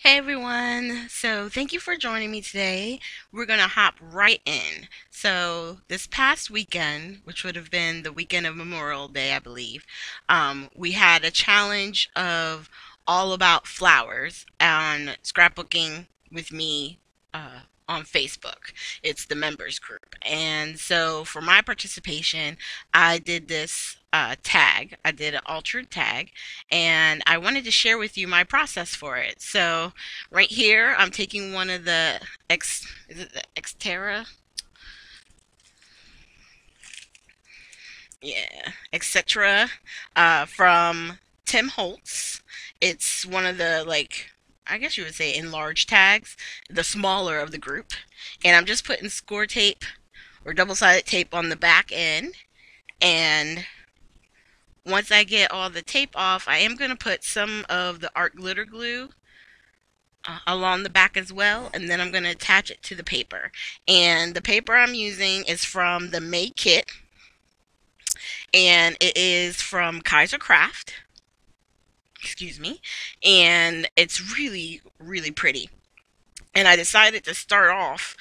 Hey everyone, so thank you for joining me today. We're going to hop right in. So, this past weekend, which would have been the weekend of Memorial Day, I believe, we had a challenge of all about flowers on scrapbooking with me on Facebook. It's the members group. And so, for my participation, I did this tag. I did an altered tag, and I wanted to share with you my process for it. So, right here, I'm taking one of the is it the Xterra? Yeah, etc. From Tim Holtz. It's one of the, like, I guess you would say enlarged tags, the smaller of the group. And I'm just putting score tape or double-sided tape on the back end. And once I get all the tape off, I am going to put some of the art glitter glue along the back as well, and then I'm going to attach it to the paper. And the paper I'm using is from the May kit, and it is from Kaisercraft. Excuse me. And it's really, really pretty. And I decided to start off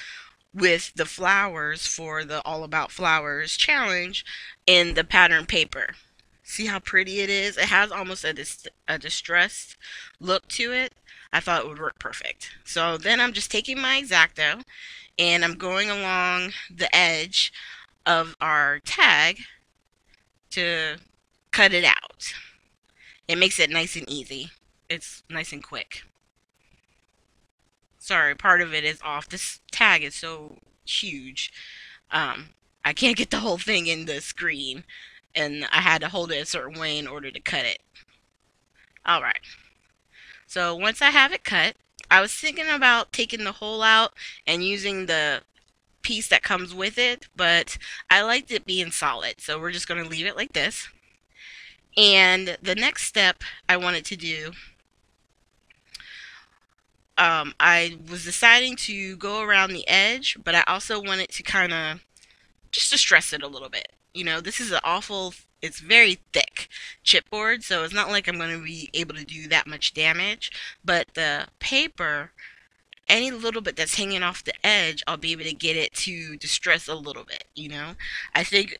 with the flowers for the All About Flowers challenge in the pattern paper. See how pretty it is? It has almost a distressed look to it. I thought it would work perfect. So then I'm just taking my X-Acto and I'm going along the edge of our tag to cut it out. It makes it nice and easy. It's nice and quick. Sorry, part of it is off. This tag is so huge. Um, I can't get the whole thing in the screen, and I had to hold it a certain way in order to cut it. Alright, so once I have it cut, I was thinking about taking the hole out and using the piece that comes with it, but I liked it being solid, so we're just going to leave it like this. And the next step I wanted to do, I was deciding to go around the edge, but I also wanted to kind of just to stress it a little bit. You know, this is an awful, it's very thick chipboard, so it's not like I'm going to be able to do that much damage, but the paper, any little bit that's hanging off the edge, I'll be able to get it to distress a little bit, you know? I think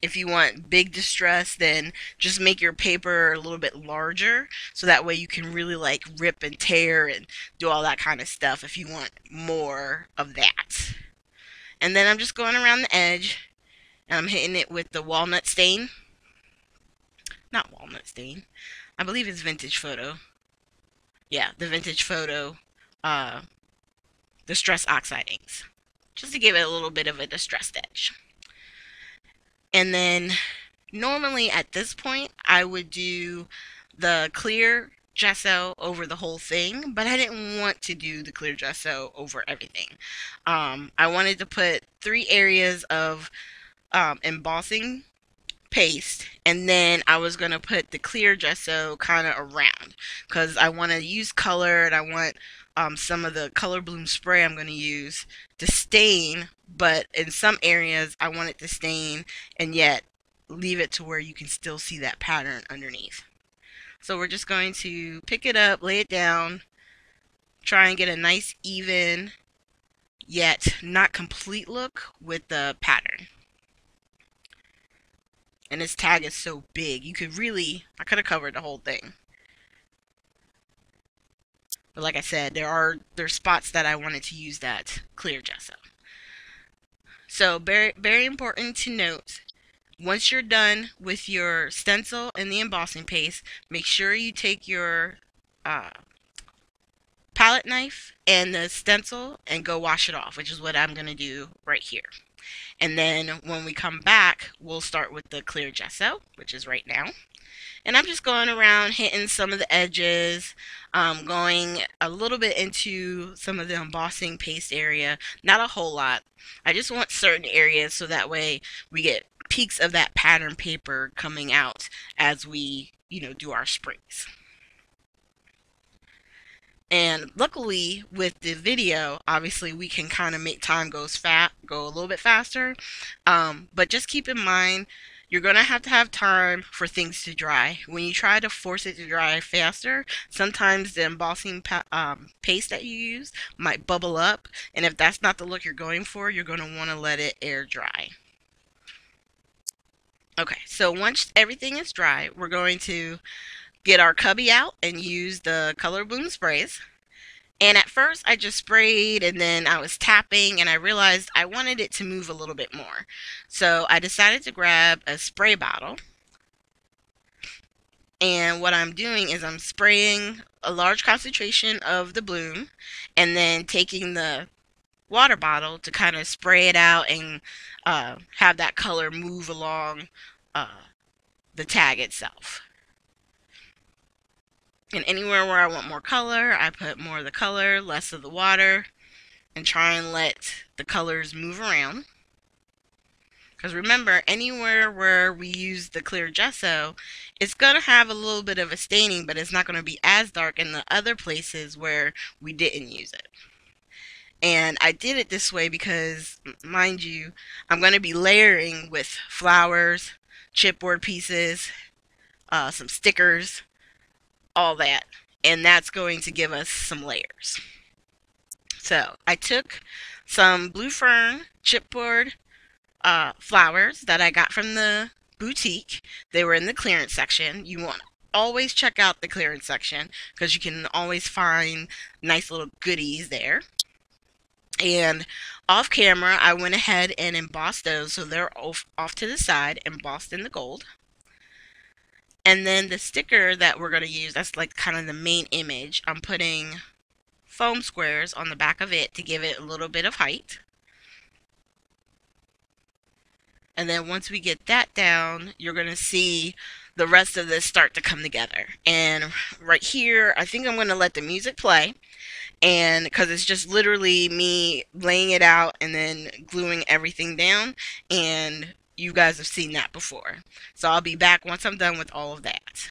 if you want big distress, then just make your paper a little bit larger so that way you can really like rip and tear and do all that kind of stuff if you want more of that. And then I'm just going around the edge and I'm hitting it with the walnut stain. Not walnut stain. I believe it's vintage photo. Yeah, the vintage photo uh, distress oxide inks. Just to give it a little bit of a distressed edge. And then normally at this point I would do the clear gesso over the whole thing, but I didn't want to do the clear gesso over everything. I wanted to put 3 areas of embossing paste, and then I was going to put the clear gesso kind of around because I want to use color, and I want some of the color bloom spray I'm going to use to stain, but in some areas I want it to stain and yet leave it to where you can still see that pattern underneath. So we're just going to pick it up, lay it down, try and get a nice even yet not complete look with the pattern. And this tag is so big, you could really, I could have covered the whole thing. But like I said, there's spots that I wanted to use that clear gesso. So very, very important to note, once you're done with your stencil and the embossing paste, make sure you take your uh, palette knife and the stencil and go wash it off, which is what I'm going to do right here. And then when we come back, we'll start with the clear gesso, which is right now. And I'm just going around hitting some of the edges, going a little bit into some of the embossing paste area. Not a whole lot. I just want certain areas so that way we get peaks of that pattern paper coming out as we, do our sprays. And luckily with the video, obviously we can kind of make time go a little bit faster. But just keep in mind, You're going to have time for things to dry. When you try to force it to dry faster, sometimes the embossing paste that you use might bubble up, and if that's not the look you're going for, you're going to want to let it air dry. Okay, so once everything is dry, we're going to get our cubby out and use the Color Bloom sprays. And at first I just sprayed and then I was tapping and I realized I wanted it to move a little bit more. So I decided to grab a spray bottle. And what I'm doing is I'm spraying a large concentration of the bloom and then taking the water bottle to kind of spray it out and have that color move along the tag itself. And anywhere where I want more color, I put more of the color, less of the water, and try and let the colors move around. Because remember, anywhere where we use the clear gesso, it's going to have a little bit of a staining, but it's not going to be as dark in the other places where we didn't use it. And I did it this way because, mind you, I'm going to be layering with flowers, chipboard pieces, some stickers, all that. And that's going to give us some layers. So I took some blue fern chipboard flowers that I got from the boutique. They were in the clearance section. You want to always check out the clearance section because you can always find nice little goodies there. And off camera, I went ahead and embossed those so they're off to the side, embossed in the gold. And then the sticker that we're going to use, that's like kind of the main image, I'm putting foam squares on the back of it to give it a little bit of height. And then once we get that down, you're going to see the rest of this start to come together. And right here, I think I'm going to let the music play. And because it's just literally me laying it out and then gluing everything down. And you guys have seen that before. So I'll be back once I'm done with all of that.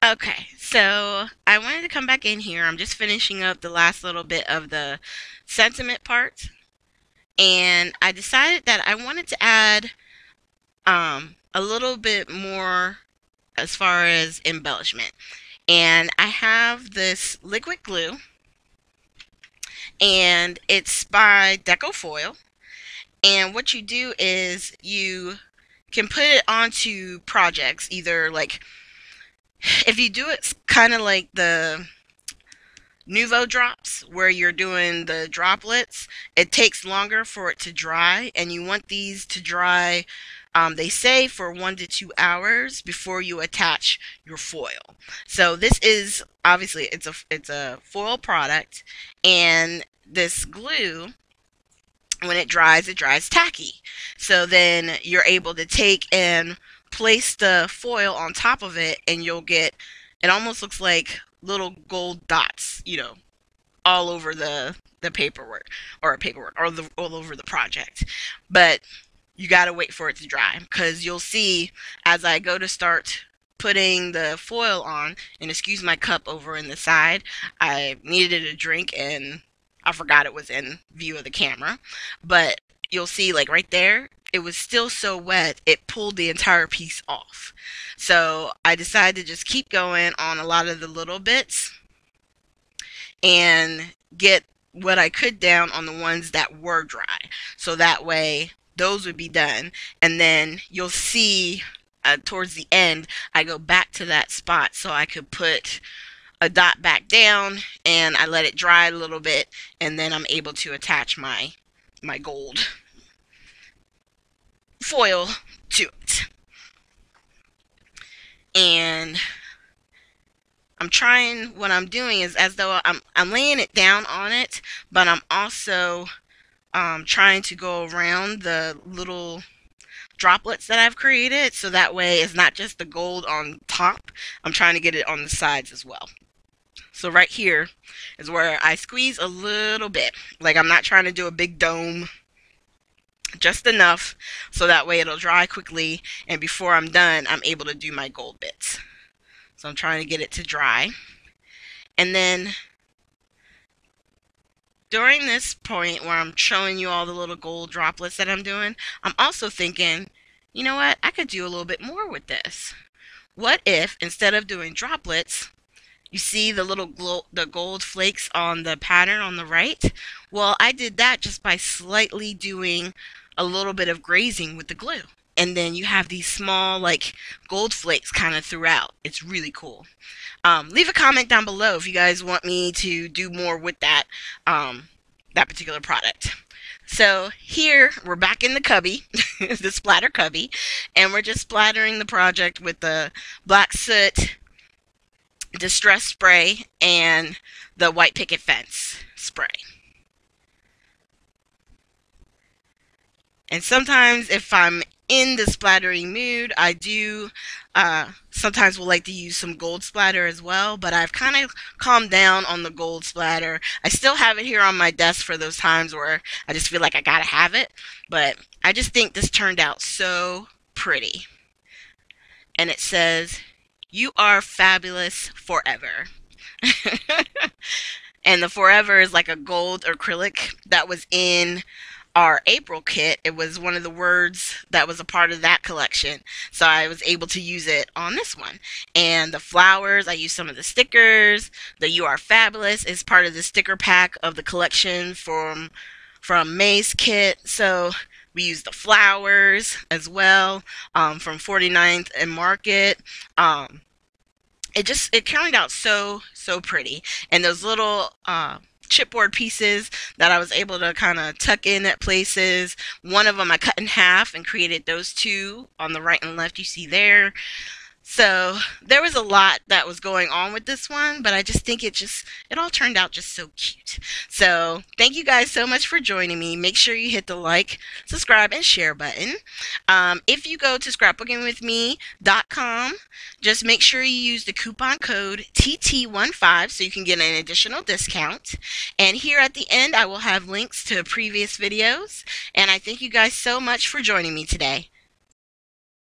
Okay, so I wanted to come back in here. I'm just finishing up the last little bit of the sentiment part, and I decided that I wanted to add a little bit more as far as embellishment. And I have this liquid glue, and it's by Deco Foil. And what you do is you can put it onto projects, either like if you do it kind of like the Nuvo drops where you're doing the droplets, it takes longer for it to dry, and you want these to dry, they say, for 1 to 2 hours before you attach your foil. So this is obviously it's a foil product, and this glue, when it dries tacky. So then you're able to take and place the foil on top of it, and you'll get, it almost looks like little gold dots, all over the paperwork or all over the project. But you got to wait for it to dry, because you'll see as I go to start putting the foil on, and excuse my cup over in the side, I needed a drink and I forgot it was in view of the camera, but you'll see like right there, it was still so wet, it pulled the entire piece off. So I decided to just keep going on a lot of the little bits and get what I could down on the ones that were dry. So that way those would be done. And then you'll see towards the end, I go back to that spot so I could put a dot back down, and I let it dry a little bit, and then I'm able to attach my gold foil to it. And what I'm doing is as though I'm laying it down on it, but I'm also trying to go around the little droplets that I've created, so that way it's not just the gold on top, I'm trying to get it on the sides as well. So right here is where I squeeze a little bit, like I'm not trying to do a big dome, just enough so that way it'll dry quickly, and before I'm done I'm able to do my gold bits. So I'm trying to get it to dry, and then during this point where I'm showing you all the little gold droplets that I'm doing, I'm also thinking, you know what, I could do a little bit more with this. What if instead of doing droplets, you see the little the gold flakes on the pattern on the right? Well, I did that just by slightly doing a little bit of grazing with the glue. And then you have these small like gold flakes kind of throughout. It's really cool. Leave a comment down below if you guys want me to do more with that that particular product. So here we're back in the cubby, the splatter cubby, and we're just splattering the project with the black soot distress spray and the white picket fence spray. And sometimes if I'm in the splattering mood, I do sometimes will like to use some gold splatter as well, but I've kind of calmed down on the gold splatter. I still have it here on my desk for those times where I just feel like I gotta have it, but I just think this turned out so pretty. And it says, "You are fabulous forever." And the forever is like a gold acrylic that was in our April kit. It was one of the words that was a part of that collection, so I was able to use it on this one. And the flowers, I used some of the stickers. The "You are fabulous" is part of the sticker pack of the collection from May's kit, so we used the flowers as well from 49th and Market. It turned out so pretty, and those little chipboard pieces that I was able to kind of tuck in at places. One of them I cut in half and created those two on the right and left you see there. So there was a lot that was going on with this one, but I just think it all turned out just so cute. So thank you guys so much for joining me. Make sure you hit the like, subscribe, and share button. If you go to scrapbookingwithme.com, just make sure you use the coupon code TT15 so you can get an additional discount. And here at the end, I will have links to previous videos. And I thank you guys so much for joining me today.